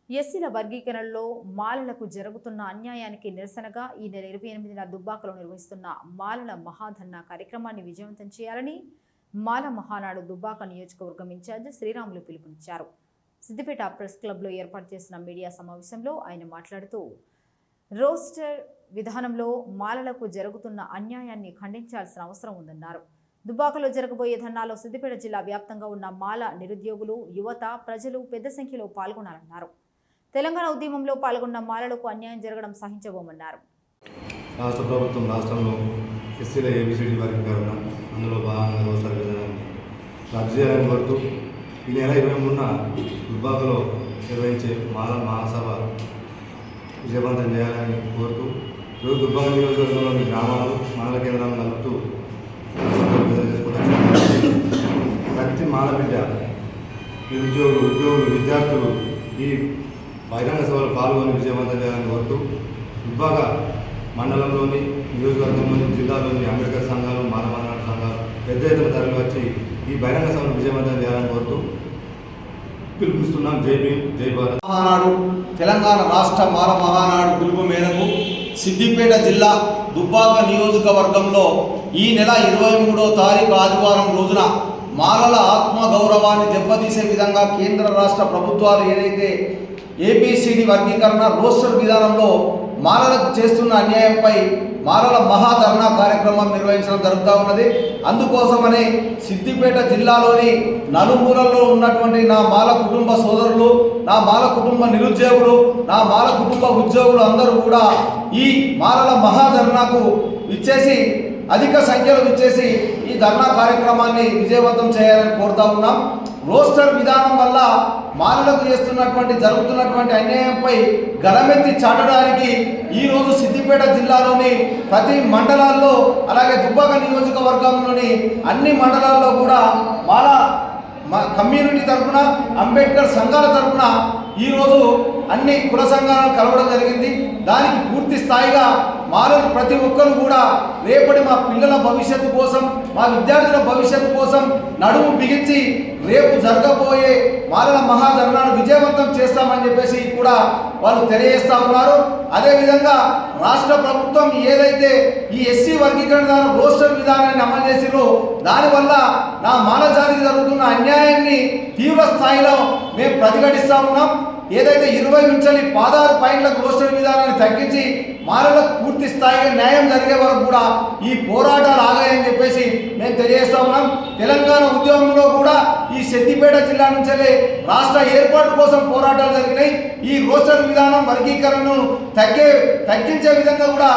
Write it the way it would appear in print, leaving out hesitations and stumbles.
ఎస్సీల వర్గీకరణలో మాలలకు జరుగుతున్న అన్యాయానికి నిరసనగా ఈ నెల 28న దుబ్బాకలో నిర్వహిస్తున్న మాలల మహాధర్నా కార్యక్రమాన్ని విజయవంతం చేయాలని మాల మహానాడు దుబ్బాక నియోజకవర్గం ఇన్ఛార్జ్ శ్రీరాములు పిలుపునిచ్చారు. సిద్దిపేట ప్రెస్ క్లబ్లో ఏర్పాటు చేసిన మీడియా సమావేశంలో ఆయన మాట్లాడుతూ రోస్టర్ విధానంలో మాలలకు జరుగుతున్న అన్యాయాన్ని ఖండించాల్సిన అవసరం ఉందన్నారు. దుబ్బాకలో జరగబోయే ధర్నాలో సిద్దిపేట జిల్లా వ్యాప్తంగా ఉన్న మాల నిరుద్యోగులు, యువత, ప్రజలు పెద్ద సంఖ్యలో పాల్గొనాలన్నారు. తెలంగాణ ఉద్యమంలో పాల్గొన్న మాలలకు అన్యాయం జరగడం సహించబోమన్నారు. రాష్ట్ర ప్రభుత్వం రాష్ట్రంలో ఎస్సీల ఏబిసిడి వర్గీకరణ అందులో భాగంగా రోస్టర్ విధానాన్ని రద్దు చేయాలని కోరుతూ ఈ నెల 23న దుబ్బాకలో నిర్వహించే మాల మహాసభ విజయవంతం చేయాలని కోరుతూ ఈరోజు దుబ్బాక నియోజకవర్గంలోని గ్రామాలు మండల కేంద్రాలను కలుపుతూ ప్రతి మాల బిడ్డ నిరుద్యోగులు, ఉద్యోగులు, విద్యార్థులు ఈ బహిరంగ సభలో పాల్గొని విజయవంతం చేయాలని కోరుతూ దుబ్బాక మండలంలోని, నియోజకవర్గంలోని, జిల్లాలోని అంబేద్కర్ సంఘాలు, మానవనాడు సంఘాలు పెద్ద ఎత్తున తరలి వచ్చి ఈ బహిరంగ సభను విజయవంతం చేయాలని కోరుతూ పిలుపునిస్తున్నాం. జై భీమ్, జై భారత్. మహానాడు తెలంగాణ రాష్ట్ర మాల మహానాడు పిలుపు మేరకు సిద్దిపేట జిల్లా దుబ్బాక నియోజకవర్గంలో ఈ నెల 23వ తారీఖు ఆదివారం రోజున మాలల ఆత్మ గౌరవాన్ని దెబ్బతీసే విధంగా కేంద్ర రాష్ట్ర ప్రభుత్వాలు ఏదైతే ఏబిసిడి వర్గీకరణ రోస్టర్ విధానంలో మాలలకు చేస్తున్న అన్యాయంపై మాలల మహాధర్నా కార్యక్రమం నిర్వహించడం జరుగుతూ ఉన్నది. అందుకోసమని సిద్దిపేట జిల్లాలోని నలుమూలల్లో ఉన్నటువంటి నా మాల కుటుంబ సోదరులు, నా మాల కుటుంబ నిరుద్యోగులు, నా మాల కుటుంబ ఉద్యోగులు అందరూ కూడా ఈ మాలల మహాధర్నాకు ఇచ్చేసి అధిక సంఖ్యలో ఇచ్చేసి ఈ ధర్నా కార్యక్రమాన్ని విజయవంతం చేయాలని కోరుతా ఉన్నాం. రోస్టర్ విధానం వల్ల మాలలకు జరుగుతున్నటువంటి అన్యాయంపై గలమెత్తి చాటడానికి ఈరోజు సిద్దిపేట జిల్లాలోని ప్రతి మండలాల్లో, అలాగే దుబ్బాక నియోజకవర్గంలోని అన్ని మండలాల్లో కూడా మాల కమ్యూనిటీ తరఫున, అంబేద్కర్ సంఘాల తరఫున ఈరోజు అన్ని కుల సంఘాలను కలవడం జరిగింది. దానికి పూర్తి స్థాయిగా మాలలు ప్రతి ఒక్కరు కూడా రేపటి మా పిల్లల భవిష్యత్తు కోసం, మా విద్యార్థుల భవిష్యత్తు కోసం నడుము బిగించి రేపు జరగబోయే మాలల మహాధర్నాను విజయవంతం చేస్తామని చెప్పేసి కూడా వాళ్ళు తెలియజేస్తూ ఉన్నారు. అదేవిధంగా రాష్ట్ర ప్రభుత్వం ఏదైతే ఈ ఎస్సీ వర్గీకరణ రోస్టర్ విధానాన్ని అమలు చేసిరో దానివల్ల నా మాల జాతికి జరుగుతున్న అన్యాయాన్ని తీవ్ర స్థాయిలో మేము ప్రతిఘటిస్తూ ఉన్నాం. ఏదైతే 20 నుంచి 16 పాయింట్లకు రోస్టర్ విధానాన్ని తగ్గించి మాలలకు పూర్తి స్థాయిగా న్యాయం జరిగే వరకు కూడా ఈ పోరాటాలు ఆగాయని చెప్పేసి మేము తెలియజేస్తా ఉన్నాం. తెలంగాణ ఉద్యమంలో కూడా ఈ సిద్దిపేట జిల్లా నుంచి రాష్ట్ర ఏర్పాటు కోసం పోరాటాలు జరిగినాయి. ఈ రోస్టర్ విధానం వర్గీకరణను తగ్గించే విధంగా కూడా